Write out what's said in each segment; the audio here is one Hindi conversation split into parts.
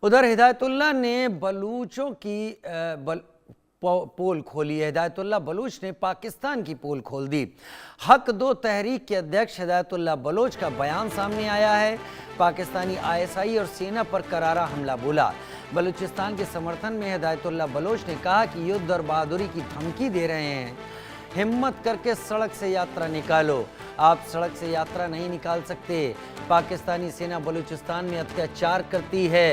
उधर हिदायतुल्लाह ने बलूचों की पोल खोली है। हिदायतुल्लाह बलूच ने पाकिस्तान की पोल खोल दी। हक दो तहरीक के अध्यक्ष हिदायतुल्लाह बलोच का बयान सामने आया है। पाकिस्तानी ISI और सेना पर करारा हमला बोला। बलूचिस्तान के समर्थन में हिदायतुल्लाह बलोच ने कहा कि युद्ध और बहादुरी की धमकी दे रहे हैं। हिम्मत करके सड़क से यात्रा निकालो। आप सड़क से यात्रा नहीं निकाल सकते। पाकिस्तानी सेना बलूचिस्तान में अत्याचार करती है।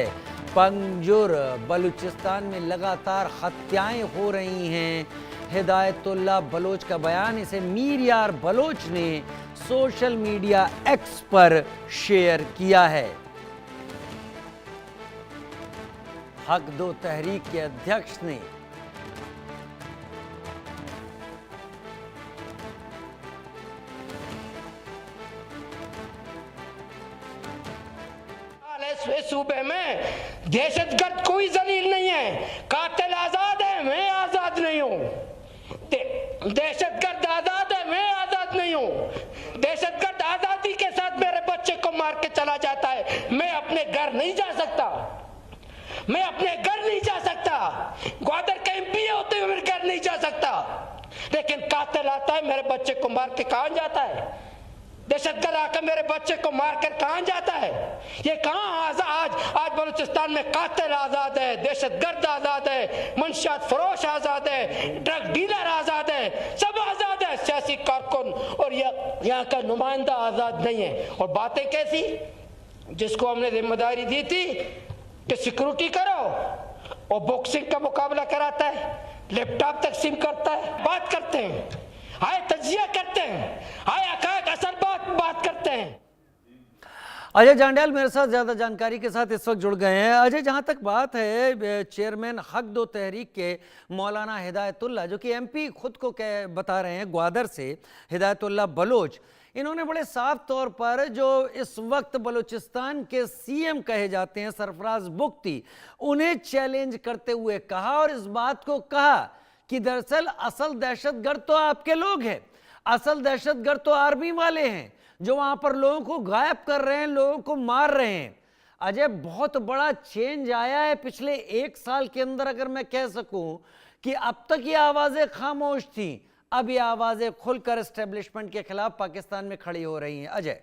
पंजूर बलूचिस्तान में लगातार हत्याएं हो रही हैं। हिदायतुल्लाह बलोच का बयान इसे मीर यार बलोच ने सोशल मीडिया X पर शेयर किया है। हक दो तहरीक के अध्यक्ष ने सूबे में दहशतगर्द कोई जलील नहीं है। कातिल आजाद है, मैं आजाद नहीं हूं। दहशतगर्द आजाद है, मैं आजाद नहीं हूं। दहशतगर्द आजादी के साथ मेरे बच्चे को मार के चला जाता है, मैं अपने घर नहीं जा सकता। मैं अपने घर नहीं जा सकता। ग्वादर का MP होते हुए मेरे घर नहीं जा सकता। लेकिन कातिल आता है, मेरे बच्चे को मार के कहां जाता है? दहशतगर्द आकर मेरे बच्चे को मारकर कहां जाता है? ये कहां आज बलूचिस्तान में कातिल आजाद है, दहशतगर्द आजाद है, मंशियात फरोश आजाद है, ड्रग डीलर आजाद है, सब आजाद है। सियासी कारकुन और यहाँ का नुमाइंदा आजाद नहीं है। और बातें कैसी, जिसको हमने जिम्मेदारी दी थी कि सिक्योरिटी करो, और बॉक्सिंग का मुकाबला कराता है, लैपटॉप तकसीम करता है, बात करते हैं, हाय तजिया करते हैं, हाय अकाक असल बात करते हैं। अजय जांडियाल मेरे साथ ज्यादा जानकारी के साथ इस वक्त जुड़ गए हैं। अजय, जहां तक बात है चेयरमैन हक दो तहरीक के मौलाना हिदायतुल्लाह, जो कि MP खुद को बता रहे हैं ग्वादर से, हिदायतुल्लाह बलोच, इन्होंने बड़े साफ तौर पर जो इस वक्त बलूचिस्तान के CM कहे जाते हैं सरफराज बुख्ती, उन्हें चैलेंज करते हुए कहा और इस बात को कहा कि दरअसल असल दहशतगर्द तो आपके लोग हैं, असल दहशतगर्द तो आर्मी वाले हैं जो वहां पर लोगों को गायब कर रहे हैं, लोगों को मार रहे हैं। अजय, बहुत बड़ा चेंज आया है पिछले 1 साल के अंदर। अगर मैं कह सकूं कि अब तक ये आवाजें खामोश थी, अब ये आवाजें खुलकर एस्टेब्लिशमेंट के खिलाफ पाकिस्तान में खड़ी हो रही हैं। अजय,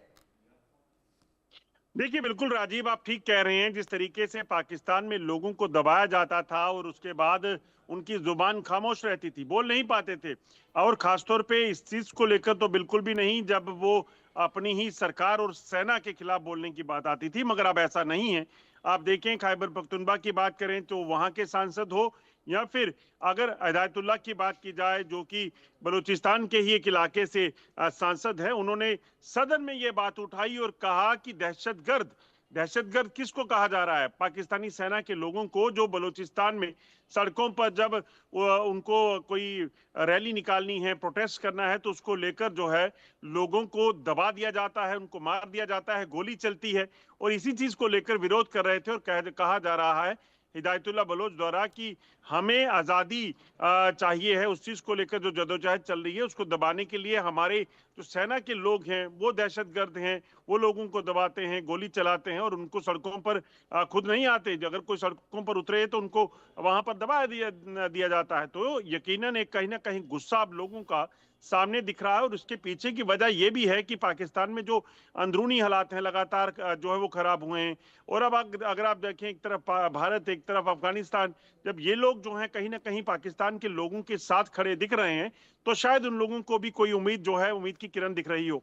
देखिए, बिल्कुल राजीव, आप ठीक कह रहे हैं। जिस तरीके से पाकिस्तान में लोगों को दबाया जाता था और उसके बाद उनकी जुबान खामोश रहती थी, बोल नहीं पाते थे, और खासतौर पे इस चीज को लेकर तो बिल्कुल भी नहीं जब वो अपनी ही सरकार और सेना के खिलाफ बोलने की बात आती थी। मगर अब ऐसा नहीं है। आप देखें, खैबर पख्तूनख्वा की बात करें तो वहां के सांसद हो, या फिर अगर हिदायतुल्लाह की बात की जाए जो कि बलूचिस्तान के ही एक इलाके से सांसद है, उन्होंने सदन में ये बात उठाई और कहा कि दहशतगर्द किसको कहा जा रहा है? पाकिस्तानी सेना के लोगों को, जो बलूचिस्तान में सड़कों पर जब उनको कोई रैली निकालनी है, प्रोटेस्ट करना है, तो उसको लेकर जो है लोगों को दबा दिया जाता है, उनको मार दिया जाता है, गोली चलती है। और इसी चीज को लेकर विरोध कर रहे थे और कहा जा रहा है हिदायतुल्लाह बलोच द्वारा कि हमें आज़ादी चाहिए है। उस चीज को लेकर जो जदोजहद चल रही है उसको दबाने के लिए हमारे जो सेना के लोग हैं वो दहशतगर्द हैं, वो लोगों को दबाते हैं, गोली चलाते हैं और उनको सड़कों पर खुद नहीं आते। अगर कोई सड़कों पर उतरे तो उनको वहां पर दबा दिया जाता है। तो यकीनन एक कहीं ना कहीं गुस्सा अब लोगों का सामने दिख रहा है। और उसके पीछे की वजह यह भी है कि पाकिस्तान में जो अंदरूनी हालात हैं लगातार जो है वो खराब हुए हैं। और अब अगर आप देखें, एक तरफ भारत, एक तरफ अफगानिस्तान, जब ये लोग जो हैं कहीं ना कहीं पाकिस्तान के लोगों के साथ खड़े दिख रहे हैं, तो शायद उन लोगों को भी कोई उम्मीद जो है, उम्मीद की किरण दिख रही हो।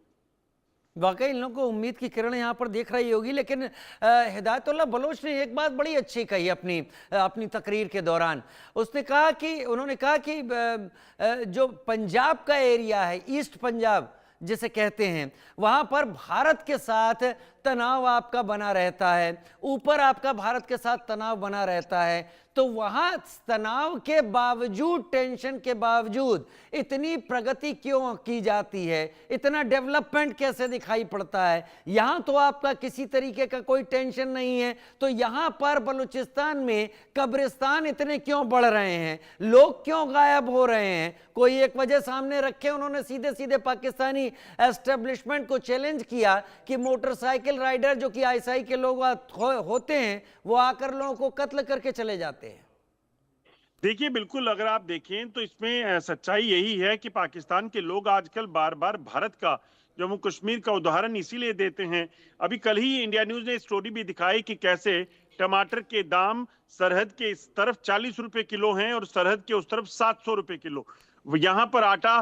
वाकई इन लोगों को उम्मीद की किरण यहाँ पर देख रही होगी। लेकिन हिदायतुल्लाह बलोच ने एक बात बड़ी अच्छी कही अपनी तकरीर के दौरान। उन्होंने कहा कि जो पंजाब का एरिया है, ईस्ट पंजाब जिसे कहते हैं, वहां पर भारत के साथ तनाव आपका बना रहता है, ऊपर आपका भारत के साथ तनाव बना रहता है, तो वहां तनाव के बावजूद, टेंशन के बावजूद इतनी प्रगति क्यों की जाती है, इतना डेवलपमेंट कैसे दिखाई पड़ता है? यहां तो आपका किसी तरीके का कोई टेंशन नहीं है, तो यहां पर बलूचिस्तान में कब्रिस्तान इतने क्यों बढ़ रहे हैं, लोग क्यों गायब हो रहे हैं? कोई एक वजह सामने रखे उन्होंने, सीधे सीधे पाकिस्तानी एस्टेब्लिशमेंट को चैलेंज किया कि मोटरसाइकिल साइकिल राइडर जो कि आईएसआई के लोग होते हैं, वो आकर लोगों को कत्ल करके चले जाते हैं। देखिए, बिल्कुल अगर आप देखें तो इसमें सच्चाई यही है कि पाकिस्तान के लोग आजकल बार बार भारत का, जम्मू कश्मीर का उदाहरण इसीलिए देते हैं। अभी कल ही इंडिया न्यूज ने स्टोरी भी दिखाई कि कैसे टमाटर के दाम सरहद के इस तरफ 40 रुपए किलो हैं और सरहद के उस तरफ 700 रुपए किलो। यहाँ पर आटा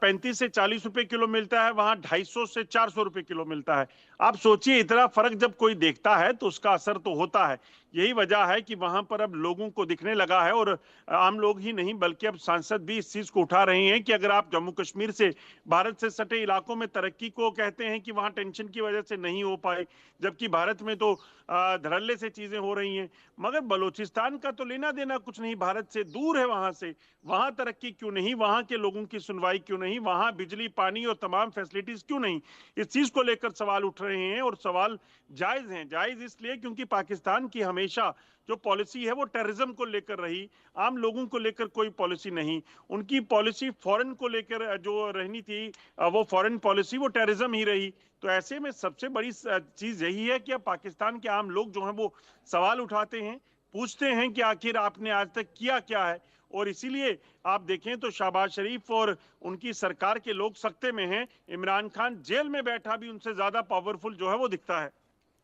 35 से 40 रुपए किलो मिलता है, वहां 250 से 400 रुपए किलो मिलता है। आप सोचिए, इतना फर्क जब कोई देखता है तो उसका असर तो होता है। यही वजह है कि वहां पर अब लोगों को दिखने लगा है, और आम लोग ही नहीं बल्कि अब सांसद भी इस चीज को उठा रहे हैं कि अगर आप जम्मू कश्मीर से, भारत से सटे इलाकों में तरक्की को कहते हैं कि वहां टेंशन की वजह से नहीं हो पाए, जबकि भारत में तो धड़ल्ले से चीजें हो रही हैं। मगर बलूचिस्तान का तो लेना देना कुछ नहीं, भारत से दूर है, वहां से वहां तरक्की क्यों नहीं, वहां के लोगों की सुनवाई क्यों नहीं, वहां बिजली, पानी और तमाम फैसिलिटीज क्यों नहीं। इस चीज को लेकर सवाल उठ रहे हैं, और सवाल जायज हैं। जायज इसलिए क्योंकि पाकिस्तान की हमेशा जो पॉलिसी है वो टेररिज्म को लेकर रही, आम लोगों को लेकर कोई पॉलिसी नहीं। उनकी पॉलिसी फॉरेन को लेकर जो रहनी थी, वो फॉरेन पॉलिसी, वो टेररिज्म ही रही। तो ऐसे में सबसे बड़ी चीज यही है कि अब पाकिस्तान के आम लोग जो हैं वो सवाल उठाते हैं, पूछते हैं कि आखिर आपने आज तक किया क्या है। और इसीलिए आप देखें तो शहबाज शरीफ और उनकी सरकार के लोग सख्ते में हैं। इमरान खान जेल में बैठा भी उनसे ज्यादा पावरफुल जो है वो दिखता है।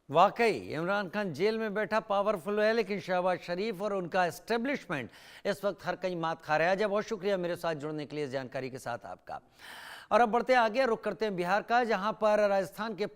वाकई इमरान खान जेल में बैठा पावरफुल है, लेकिन शहबाज शरीफ और उनका एस्टेब्लिशमेंट इस वक्त हर कहीं मात खा रहा है। बहुत शुक्रिया मेरे साथ जुड़ने के लिए, इस जानकारी के साथ आपका। और अब बढ़ते आगे, रुख करते हैं बिहार का, जहां पर राजस्थान के